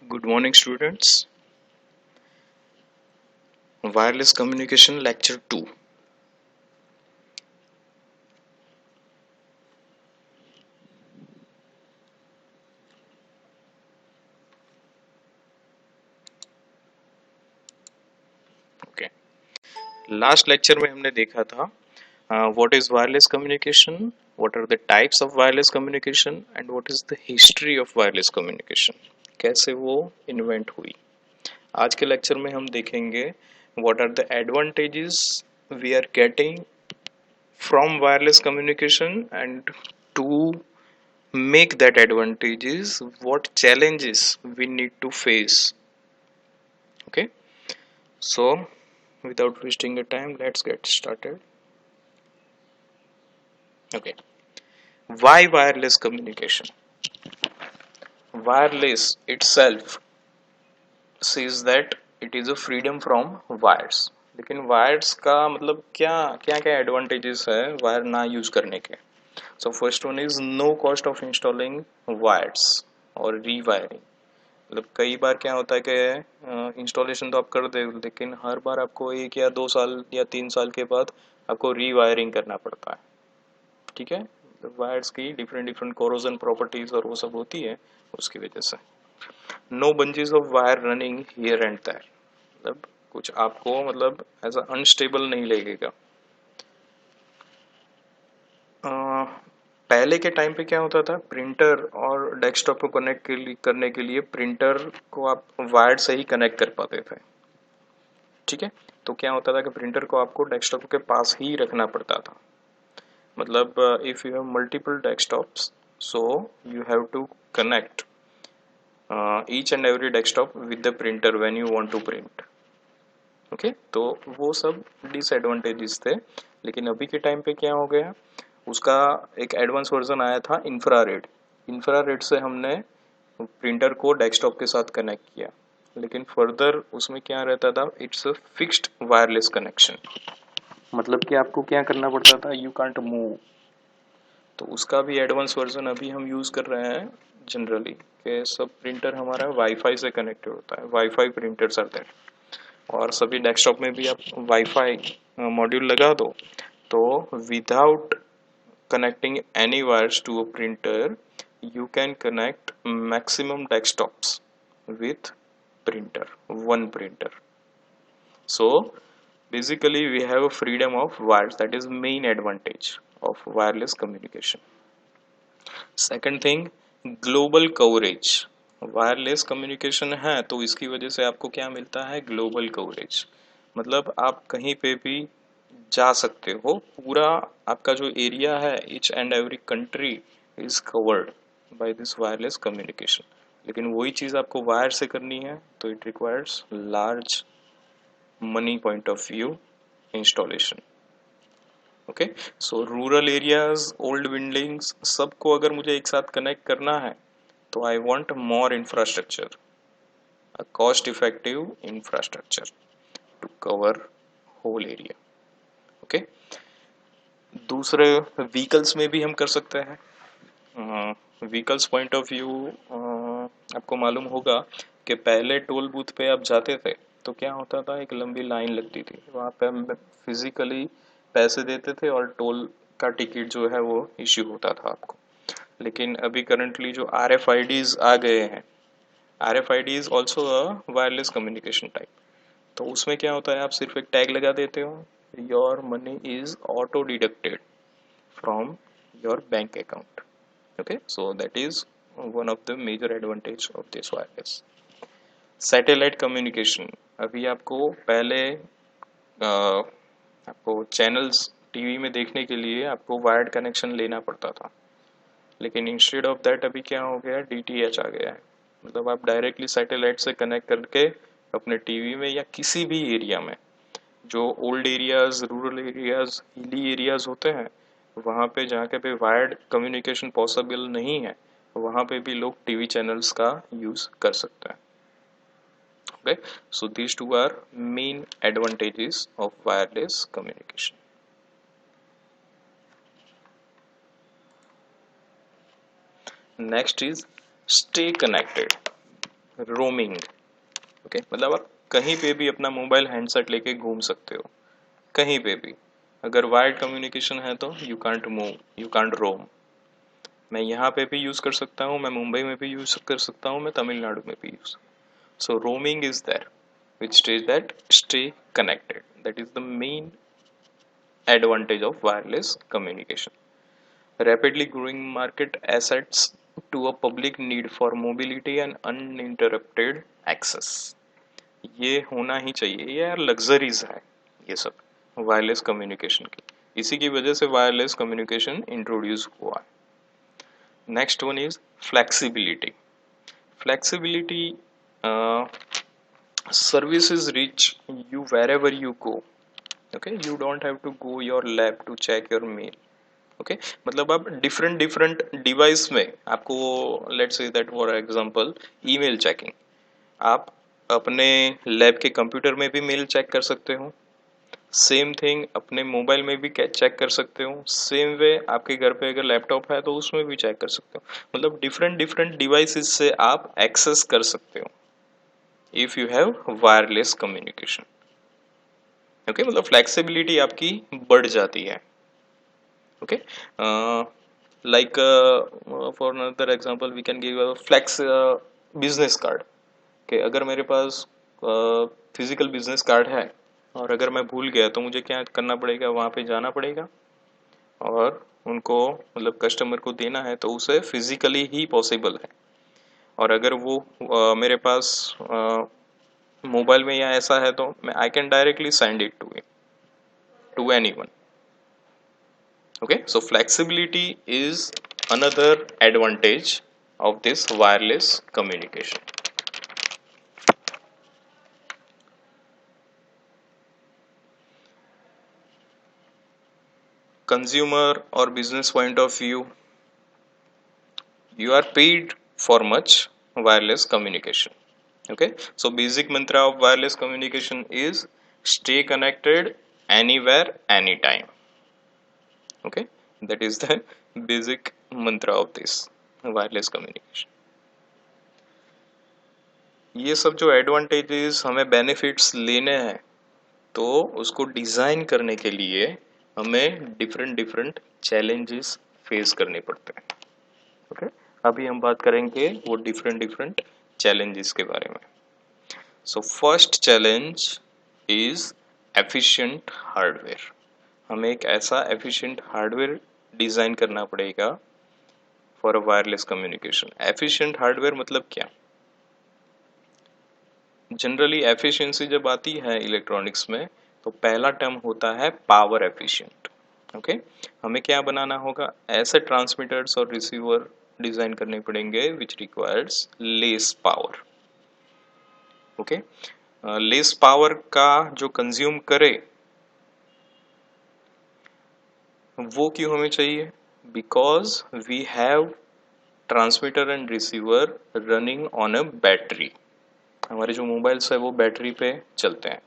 Good morning, students. Wireless communication lecture 2. Okay. Last lecture में हमने देखा था what is wireless communication, what are the types of wireless communication and what is the history of wireless communication, कैसे वो invent हुई। आज के lecture में हम देखेंगे what are the advantages we are getting from wireless communication and to make that advantages what challenges we need to face. Okay, so without wasting your time, let's get started. Okay, why wireless communication? Wireless itself says that it is a freedom from wires. लेकिन wires का मतलब क्या क्या क्या advantages है wire ना use करने के। So first one is no cost of installing wires और रीवायरिंग। मतलब कई बार क्या होता है कि इंस्टॉलेशन तो आप कर दे, लेकिन हर बार आपको 1 या 2 साल या 3 साल के बाद आपको रीवायरिंग करना पड़ता है। ठीक है, वायर्स की डिफरेंट डिफरेंट कोरोजन प्रॉपर्टीज और वो सब होती है, उसकी वजह से। No bunches of wire running here and there, मतलब कुछ आपको मतलब ऐसा अनस्टेबल नहीं लगेगा। पहले के टाइम पे क्या होता था, प्रिंटर और डेस्कटॉप को कनेक्ट करने के लिए प्रिंटर को आप वायर से ही कनेक्ट कर पाते थे। ठीक है, तो क्या होता था कि प्रिंटर को आपको डेस्कटॉप के पास ही रखना पड़ता था। मतलब if you have multiple desktops, so you have to connect each and every desktop with the printer when you want to print. Okay, तो वो सब डिसएडवांटेजेस थे। लेकिन अभी के टाइम पे क्या हो गया, उसका एक एडवांस वर्जन आया था इंफ्रारेड। इंफ्रारेड से हमने प्रिंटर को डेस्कटॉप के साथ कनेक्ट किया, लेकिन फर्दर उसमें क्या रहता था, it's a fixed wireless connection. मतलब कि आपको क्या करना पड़ता था, यू कांट मूव। तो उसका भी एडवांस वर्जन अभी हम यूज कर रहे हैं जनरली, कि सब प्रिंटर हमारा वाईफाई से कनेक्टेड होता है, वाईफाई प्रिंटर्स आर दैट। और सभी डेस्कटॉप में भी आप वाईफाई मॉड्यूल लगा दो, तो without connecting any wires to a printer, you can connect maximum desktops with printer, one printer. So basically we have a freedom of wires, that is main advantage of wireless communication. Second thing, global coverage. Wireless communication है तो इसकी वजह से आपको क्या मिलता है, global coverage. मतलब आप कहीं पे भी जा सकते हो, पूरा आपका जो एरिया है, each and every country is covered by this wireless communication. लेकिन वही चीज आपको वायर से करनी है तो it requires large money point of view installation. Okay, so rural areas, old buildings, सबको अगर मुझे एक साथ कनेक्ट करना है तो I want more infrastructure, a cost effective infrastructure to cover whole area. Okay, दूसरे व्हीकल्स में भी हम कर सकते हैं। व्हीकल्स पॉइंट ऑफ व्यू, आपको मालूम होगा कि पहले टोल बूथ पे आप जाते थे तो क्या होता था, एक लंबी लाइन लगती थी, वहाँ पे हम फिजिकली पैसे देते थे और टोल का टिकट जो है वो इश्यू होता था आपको। लेकिन अभी करंटली जो आर एफ आई डीज आ गए हैं, R F I D is also a wireless communication type. तो उसमें क्या होता है, आप सिर्फ एक टैग लगा देते हो, your money is auto deducted from your bank account. Okay, so that is one of the major advantage of this wireless. Satellite communication, अभी आपको पहले आपको चैनल्स टीवी में देखने के लिए आपको वायर्ड कनेक्शन लेना पड़ता था, लेकिन इंस्टेड ऑफ दैट अभी क्या हो गया, डीटीएच आ गया है। मतलब आप डायरेक्टली सैटेलाइट से कनेक्ट करके अपने टीवी में या किसी भी एरिया में, जो old areas, rural areas, hilly areas होते हैं, वहाँ पे जहाँ के पे वायर्ड कम्युनिकेशन पॉसिबल नहीं है, वहाँ पे भी लोग टीवी चैनल्स का यूज कर सकते हैं। Okay, so these two are main advantages of wireless communication. Next is stay connected. Roaming. Okay, मतलब आप कहीं पे भी अपना मोबाइल हैंडसेट लेके घूम सकते हो, कहीं पे भी। अगर वायर्ड कम्युनिकेशन है तो you can't move, you can't roam. मैं यहाँ पे भी यूज कर सकता हूँ, मैं मुंबई में भी यूज कर सकता हूँ, मैं तमिलनाडु में भी use. So roaming is there which states that stay connected. That is the main advantage of wireless communication. Rapidly growing market assets to a public need for mobility and uninterrupted access. ये होना ही चाहिए, ये यार luxuries है ये सब wireless communication की। इसी की वजह से वायरलेस कम्युनिकेशन इंट्रोड्यूस हुआ। Next one is flexibility. Flexibility, services reach you wherever you go. Okay, you don't have to go your lab to check your mail. Okay मतलब आप डिफरेंट डिफरेंट डिवाइस में आपको, let's say that for example email checking, आप अपने lab के computer में भी mail check कर सकते हो, सेम थिंग अपने मोबाइल में भी चेक कर सकते हो, सेम वे आपके घर पे अगर लैपटॉप है तो उसमें भी चेक कर सकते हो। मतलब डिफरेंट डिफरेंट डिवाइसेस से आप एक्सेस कर सकते हो if you have wireless communication. Okay, मतलब फ्लेक्सिबिलिटी आपकी बढ़ जाती है। Okay, like for another example we can give a flex business card. कि अगर मेरे पास फिजिकल बिजनेस कार्ड है और अगर मैं भूल गया तो मुझे क्या करना पड़ेगा, वहाँ पे जाना पड़ेगा और उनको मतलब कस्टमर को देना है, तो उसे फिजिकली ही पॉसिबल है। और अगर वो मेरे पास मोबाइल में या ऐसा है तो मैं I can directly send it to anyone. Okay, so flexibility is another advantage of this wireless communication. Consumer or business point of view, you are paid for much wireless communication. Okay, so basic mantra of wireless communication is stay connected anywhere, anytime. Okay, that is the basic mantra of this wireless communication. ये सब जो advantages हमें benefits लेने हैं, तो उसको design करने के लिए हमें डिफरेंट डिफरेंट चैलेंजेस फेस करने पड़ते हैं। ओके, अभी हम बात करेंगे वो डिफरेंट डिफरेंट चैलेंजेस के बारे में। So first challenge is efficient hardware. हमें एक ऐसा एफिशिएंट हार्डवेयर डिज़ाइन करना पड़ेगा for a wireless communication. Efficient hardware मतलब क्या? जनरली एफिशिएंसी जब आती है इलेक्ट्रॉनिक्स में तो पहला टर्म होता है पावर एफिशिएंट। ओके, हमें क्या बनाना होगा, ऐसे ट्रांसमीटर्स और रिसीवर डिजाइन करने पड़ेंगे which requires less power. Okay, less power का जो कंज्यूम करे वो क्यों हमें चाहिए? Because we have transmitter and receiver running on a battery. हमारे जो मोबाइल्स है वो बैटरी पे चलते हैं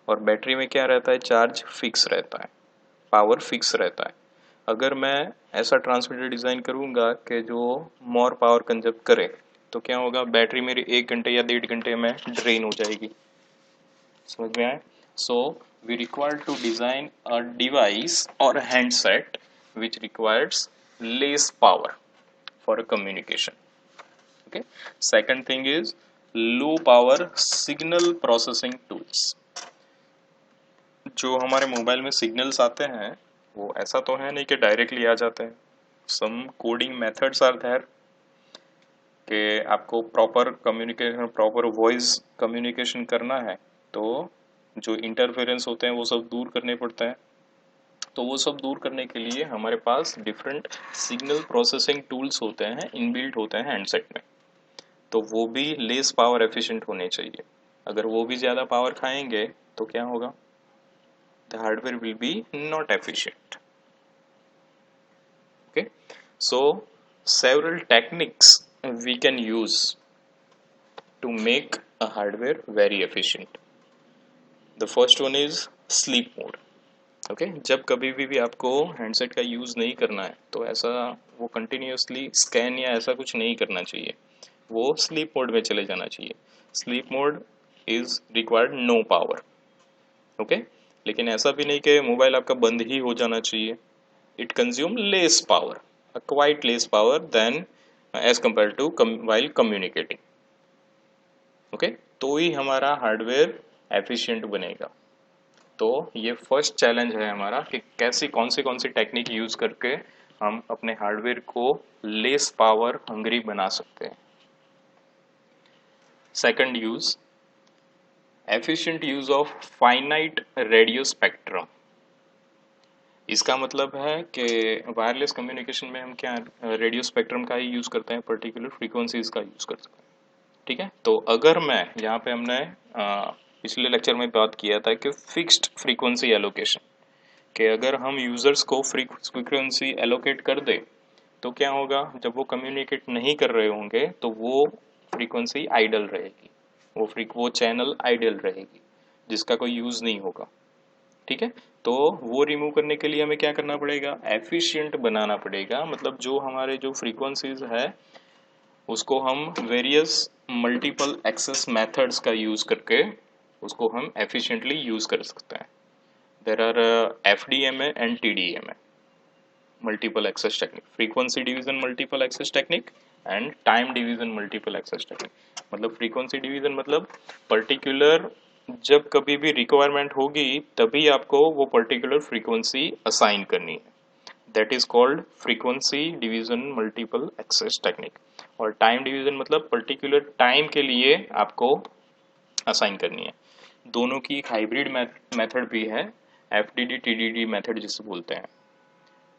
और बैटरी में क्या रहता है, चार्ज फिक्स रहता है, पावर फिक्स रहता है। अगर मैं ऐसा ट्रांसमीटर डिज़ाइन करूँगा कि जो मोर पावर कंजप्ट करे तो क्या होगा, बैटरी मेरी 1 घंटे या 1.5 घंटे में ड्रेन हो जाएगी। समझ में आए? So we require to design a device और handset which requires less power for communication. Okay, second thing is low power signal processing tools. जो हमारे मोबाइल में सिग्नल्स आते हैं वो ऐसा तो है नहीं कि डायरेक्टली आ जाते हैं। सम कोडिंग मेथड्स आर देयर कि आपको proper communication, proper voice communication करना है तो जो इंटरफेरेंस होते हैं वो सब दूर करने पड़ते हैं। तो वो सब दूर करने के लिए हमारे पास डिफरेंट सिग्नल प्रोसेसिंग टूल्स होते हैं, इनबिल्ट होते हैं हैंडसेट में, तो वो भी लेस पावर एफिशिएंट होने चाहिए। अगर वो भी ज़्यादा पावर खाएंगे तो क्या होगा, the hardware will be not efficient. Okay, so several techniques we can use to make a hardware very efficient. The first one is sleep mode. Okay, जब कभी भी आपको हैंडसेट का यूज़ नहीं करना है तो ऐसा वो कंटिन्यूसली स्कैन या ऐसा कुछ नहीं करना चाहिए। वो स्लीप मोड में चले जाना चाहिए। Sleep mode is required no power, okay. लेकिन ऐसा भी नहीं कि मोबाइल आपका बंद ही हो जाना चाहिए। It consume less power, quite less power then as compare to while communicating, okay. तो ही हमारा हार्डवेयर एफिशिएंट बनेगा। तो ये फर्स्ट चैलेंज है हमारा कि कैसी कौन सी टेक्निक यूज करके हम अपने हार्डवेयर को लेस पावर हंग्री बना सकते हैं। Second use, efficient use of finite radio spectrum. इसका मतलब है कि वायरलेस कम्युनिकेशन में हम क्या रेडियो स्पेक्ट्रम का ही यूज करते हैं, पर्टिकुलर फ्रीक्वेंसीज का यूज करते हैं, ठीक है। तो अगर मैं यहाँ पे हमने पिछले लेक्चर में बात किया था कि फिक्स्ड फ्रीक्वेंसी एलोकेशन, कि अगर हम यूजर्स को फ्रीक्वेंसी एलोकेट कर दे तो क्या होगा, जब वो कम्युनिकेट नहीं कर रहे होंगे तो वो फ्रीक्वेंसी आइडल रहेगी, वो चैनल आइडल रहेगी जिसका कोई यूज नहीं होगा, ठीक है। तो वो रिमूव करने के लिए हमें क्या करना पड़ेगा, एफिशिएंट बनाना पड़ेगा। मतलब जो हमारे जो फ्रीक्वेंसीज है उसको हम वेरियस मल्टीपल एक्सेस मेथड्स का यूज करके उसको हम एफिशिएंटली यूज कर सकते हैं। There are FDMA and TDMA, multiple access technique, frequency division multiple access technique and time division multiple access technique. मतलब फ्रीक्वेंसी डिवीजन मतलब पर्टिकुलर जब कभी भी रिक्वायरमेंट होगी तभी आपको वो पर्टिकुलर फ्रीक्वेंसी असाइन करनी है, that is called frequency division multiple access technique. और टाइम डिवीजन मतलब पर्टिकुलर टाइम के लिए आपको असाइन करनी है। दोनों की एक हाइब्रिड मेथड भी है, FDD TDD मेथड जिसे बोलते हैं।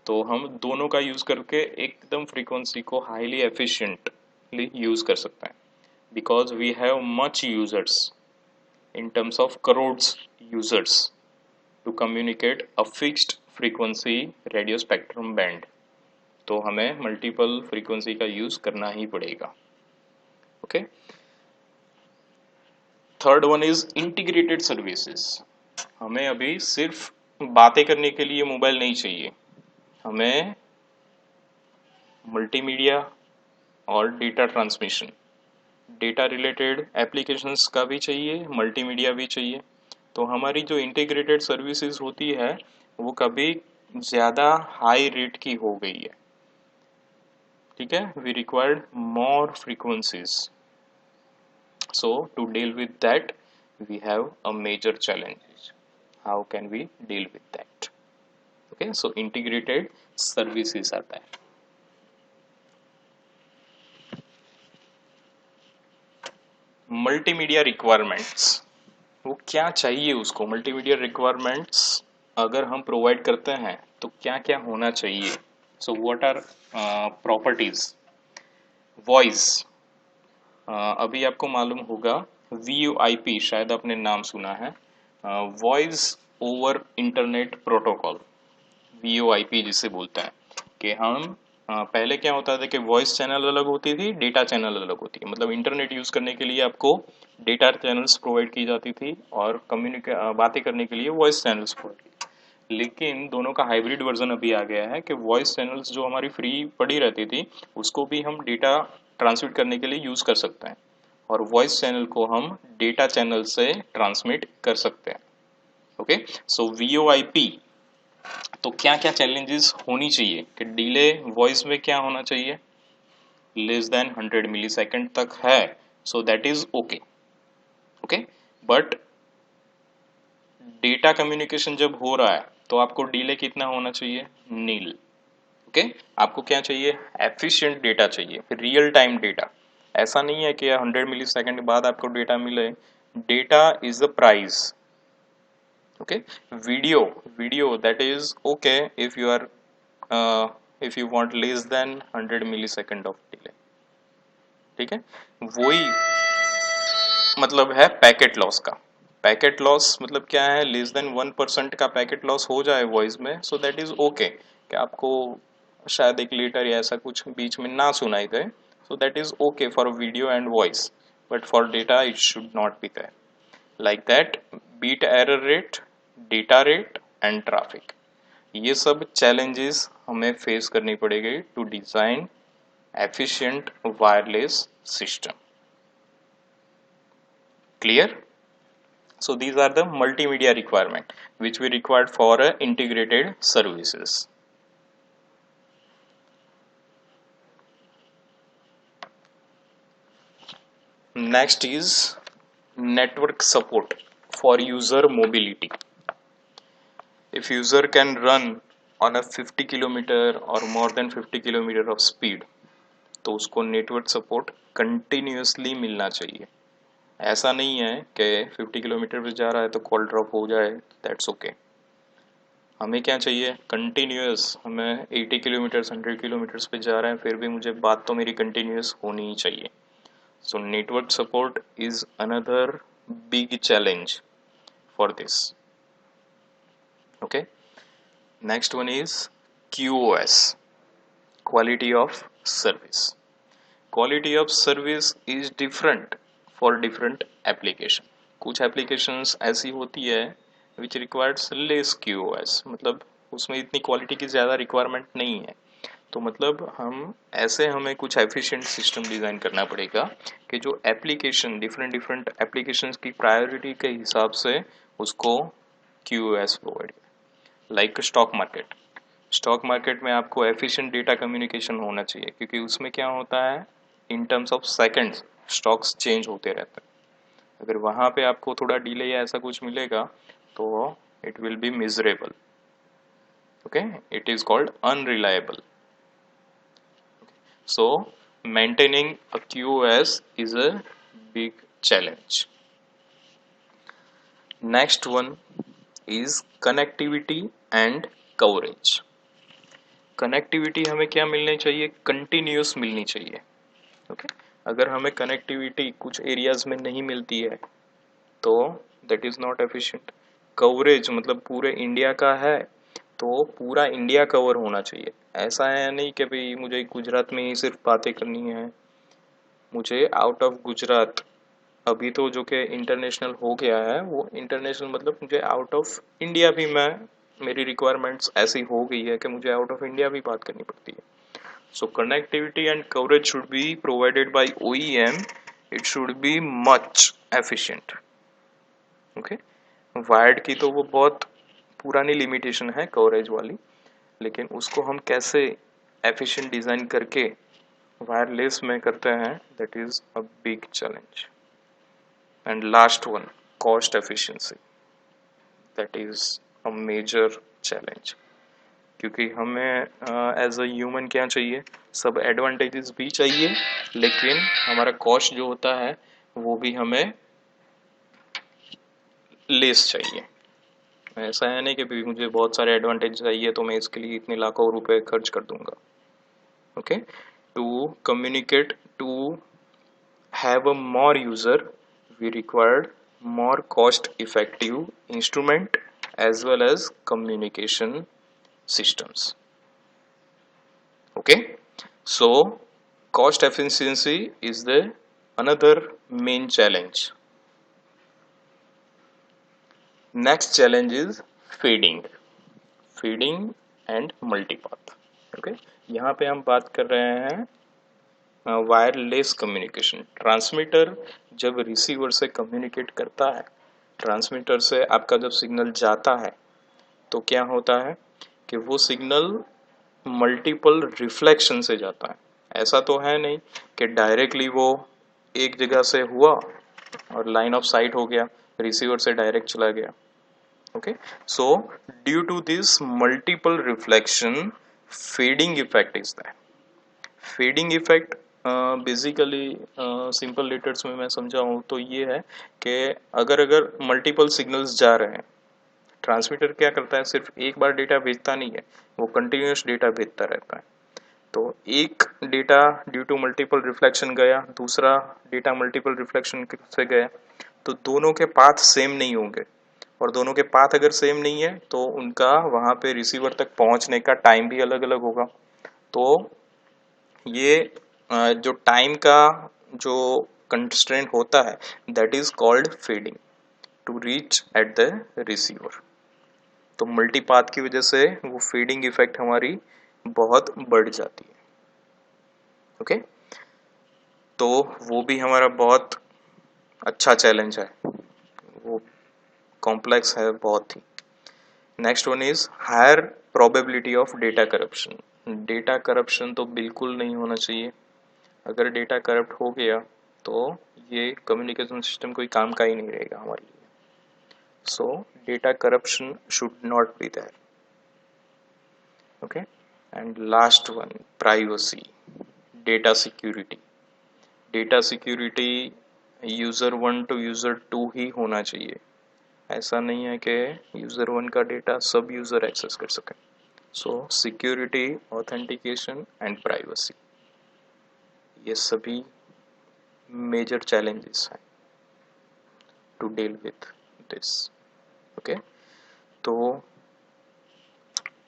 तो हम दोनों का यूज करके एकदम फ्रीक्वेंसी को हाईली एफिशिएंटली यूज कर सकते हैं, because we have much users in terms of crores users to communicate a fixed frequency radio spectrum band। तो हमें मल्टीपल फ्रीक्वेंसी का यूज करना ही पड़ेगा, okay. Third one is integrated services. हमें अभी सिर्फ बातें करने के लिए मोबाइल नहीं चाहिए, हमें मल्टीमीडिया और data transmission, data related applications का भी चाहिए, मल्टीमीडिया भी चाहिए। तो हमारी जो इंटीग्रेटेड सर्विसेज होती है वो कभी ज़्यादा हाई रेट की हो गई है, ठीक है। We required more frequencies, so to deal with that we have a major challenge. How can we deal with that, okay. So integrated services आता है। मल्टीमीडिया रिक्वायरमेंट्स, वो क्या चाहिए उसको, मल्टीमीडिया रिक्वायरमेंट्स अगर हम प्रोवाइड करते हैं तो क्या क्या होना चाहिए। So what are properties. Voice, अभी आपको मालूम होगा VoIP, शायद आपने नाम सुना है, voice over internet protocol, VoIP जिसे बोलते हैं। कि हम पहले क्या होता था कि वॉइस चैनल अलग होती थी, डेटा चैनल अलग होती है। मतलब इंटरनेट यूज करने के लिए आपको डेटा चैनल्स प्रोवाइड की जाती थी और बातें करने के लिए वॉइस चैनल्स प्रोवाइड की। लेकिन दोनों का हाइब्रिड वर्जन अभी आ गया है कि वॉइस चैनल्स जो हमारी फ्री पड़ी रहती थी उसको भी हम डेटा ट्रांसमिट करने के लिए यूज कर सकते हैं और वॉइस चैनल को हम डेटा चैनल से ट्रांसमिट कर सकते हैं, ओके। सो VoIP, तो क्या क्या चैलेंजेस होनी चाहिए कि डिले वॉइस में क्या होना चाहिए, लेस देन 100 मिली सेकेंड तक है, सो that is okay, okay. But data communication जब हो रहा है तो आपको डिले कितना होना चाहिए, नील, ओके। आपको क्या चाहिए, एफिशिएंट डेटा चाहिए, रियल टाइम डेटा। ऐसा नहीं है कि 100 मिली सेकेंड बाद आपको डेटा मिले, data is the price, okay। video that is okay if you are if you want less than 100 millisecond of delay, ठीक है। वही मतलब है पैकेट लॉस का। पैकेट लॉस मतलब क्या है, लेस देन 1% का पैकेट लॉस हो जाए वॉइस में, सो दैट इज ओके, कि आपको शायद 1 लीटर या ऐसा कुछ बीच में ना सुनाई दे, so that is okay for video and voice, but for data it should not be there like that. Bit error rate, data rate and traffic, ये सब चैलेंजेस हमें फेस करनी पड़ेगी to design efficient wireless system. Clear? So these are the multimedia requirement which we required for integrated services. Next is network support for user mobility. If user can run on a 50 kilometer or more than 50 kilometer of speed, तो उसको network support continuously मिलना चाहिए. ऐसा नहीं है कि 50 kilometre पे जा रहा है तो कॉल ड्रॉप हो जाए, दैट्स ओके. हमें क्या चाहिए? कंटिन्यूस. हमें 80 किलोमीटर्स 100 किलोमीटर्स पे जा रहे हैं फिर भी मुझे बात तो मेरी कंटिन्यूस होनी ही चाहिए. So network support is another big challenge for this. Okay. Next one is QoS, quality of service. Quality of service is different for different application. कुछ applications ऐसी होती है which requires less QoS, मतलब उसमें इतनी quality की ज़्यादा requirement नहीं है. तो मतलब हमें कुछ एफिशिएंट सिस्टम डिज़ाइन करना पड़ेगा कि जो एप्लीकेशन डिफरेंट एप्लीकेशंस की प्रायोरिटी के हिसाब से उसको QoS provide. Like stock market में आपको एफिशिएंट डेटा कम्युनिकेशन होना चाहिए क्योंकि उसमें क्या होता है, in terms of seconds stocks change होते रहते हैं. अगर वहाँ पे आपको थोड़ा डिले या ऐसा कुछ मिलेगा तो it will be miserable. Okay, it is called unreliable. So maintaining a QoS is a big challenge. Next one is connectivity and coverage. Connectivity हमें क्या मिलनी चाहिए? कंटिन्यूस मिलनी चाहिए. ओके. अगर हमें कनेक्टिविटी कुछ एरियाज में नहीं मिलती है तो that is not efficient. Coverage मतलब पूरे इंडिया का है तो पूरा इंडिया कवर होना चाहिए. ऐसा है नहीं कि भाई मुझे गुजरात में ही सिर्फ बातें करनी है, मुझे आउट ऑफ गुजरात, अभी तो जो कि इंटरनेशनल हो गया है वो इंटरनेशनल मतलब मुझे आउट ऑफ इंडिया भी मेरी रिक्वायरमेंट्स ऐसी हो गई है कि मुझे आउट ऑफ इंडिया भी बात करनी पड़ती है. So connectivity and coverage should be provided by OEM. It should be much efficient. Okay. Wired की तो वो बहुत पुरानी लिमिटेशन है कवरेज वाली, लेकिन उसको हम कैसे एफिशिएंट डिजाइन करके वायरलेस में करते हैं, that is a big challenge. And last one, cost efficiency. That is a major challenge क्योंकि हमें एज अ ह्यूमन क्या चाहिए? सब एडवांटेजेस भी चाहिए लेकिन हमारा कॉस्ट जो होता है वो भी हमें लेस चाहिए. ऐसा है नहीं कि भी मुझे बहुत सारे एडवांटेज चाहिए तो मैं इसके लिए इतने लाखों रुपए खर्च कर दूंगा. Okay. To communicate, to have a more user, we required more cost effective instrument as well as communication systems. Okay, so cost efficiency is the another main challenge. Next challenge is feeding and multipath. Okay, यहाँ पे हम बात कर रहे हैं wireless communication. Transmitter जब receiver से communicate करता है, ट्रांसमीटर से आपका जब सिग्नल जाता है तो क्या होता है कि वो सिग्नल मल्टीपल रिफ्लेक्शन से जाता है. ऐसा तो है नहीं कि डायरेक्टली वो एक जगह से हुआ और लाइन ऑफ साइट हो गया, रिसीवर से डायरेक्ट चला गया. Okay. So due to this multiple reflection, fading effect is that. Fading effect basically simple letters में मैं समझाऊं तो ये है कि अगर मल्टीपल सिग्नल्स जा रहे हैं, ट्रांसमीटर क्या करता है, सिर्फ एक बार डेटा भेजता नहीं है, वो कंटिन्यूस डेटा भेजता रहता है. तो एक data due to multiple reflection गया, दूसरा डेटा मल्टीपल रिफ्लेक्शन से गया, तो दोनों के पाथ सेम नहीं होंगे और दोनों के पाथ अगर सेम नहीं है तो उनका वहां पे रिसीवर तक पहुंचने का टाइम भी अलग अलग होगा. तो ये जो टाइम का जो कंस्ट्रेंट होता है that is called fading to reach at the receiver. तो मल्टीपाथ की वजह से वो फेडिंग इफेक्ट हमारी बहुत बढ़ जाती है. ओके, तो वो भी हमारा बहुत अच्छा चैलेंज है, वो कॉम्प्लेक्स है बहुत ही। Next one is higher probability of data corruption. Data corruption तो बिल्कुल नहीं होना चाहिए। अगर डेटा करप्ट हो गया तो ये कम्युनिकेशन सिस्टम कोई काम का ही नहीं रहेगा हमारे लिए। So data corruption should not be there. Okay, and last one, privacy, data security. Data security user 1 to user 2 ही होना चाहिए। ऐसा नहीं है कि यूजर 1 का डेटा सब यूजर एक्सेस कर सके। So security, authentication and privacy, ये सभी मेजर चैलेंजेस हैं to deal with this. Okay, तो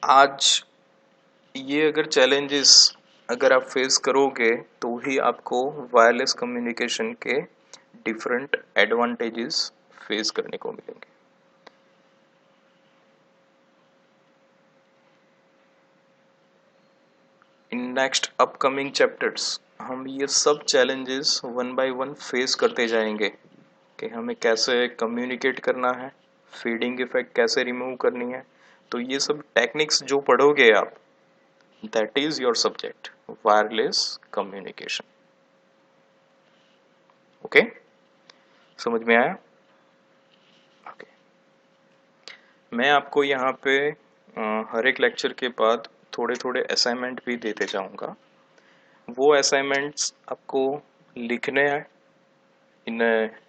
आज ये अगर चैलेंजेस अगर आप फेस करोगे तो ही आपको वायरलेस कम्युनिकेशन के डिफरेंट एडवांटेजेस फेस करने को मिलेंगे। इन नेक्स्ट अपकमिंग चैप्टर्स हम ये सब challenges one by one face करते जाएंगे कि हमें कैसे कम्युनिकेट करना है, फीडिंग इफेक्ट कैसे रिमूव करनी है। तो ये सब टेक्निक्स जो पढ़ोगे आप, that is your subject, wireless communication. Okay, समझ में आया? ओके, मैं आपको यहाँ पे हर एक लेक्चर के बाद थोड़े थोड़े असाइनमेंट भी देते जाऊंगा। वो असाइनमेंट्स आपको लिखने हैं इन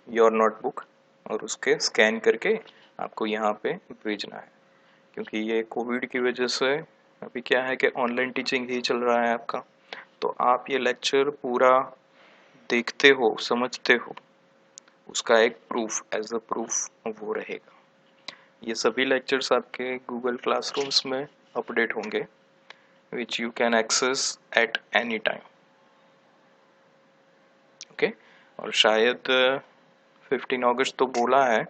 योर नोटबुक और उसके स्कैन करके आपको यहाँ पे भेजना है। क्योंकि ये कोविड की वजह से अभी क्या है कि ऑनलाइन टीचिंग ही चल रहा है आपका, तो आप ये लेक्चर पूरा देखते हो, समझते हो, उसका एक प्रूफ, एज अ प्रूफ वो रहेगा। ये सभी लेक्चर्स आपके गूगल क्लासरूम्स में अपडेट होंगे, which you can access at any time. Okay, और शायद 15 अगस्त तो बोला है,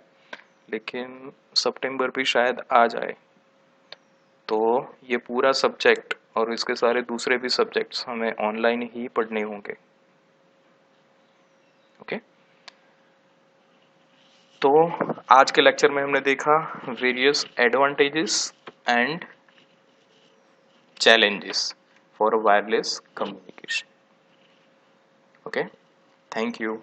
लेकिन सितंबर भी शायद आ जाए, तो ये पूरा सब्जेक्ट और इसके सारे दूसरे भी सब्जेक्ट्स हमें ऑनलाइन ही पढ़ने होंगे। ओके, तो आज के लेक्चर में हमने देखा various advantages and challenges for wireless communication. Okay, thank you.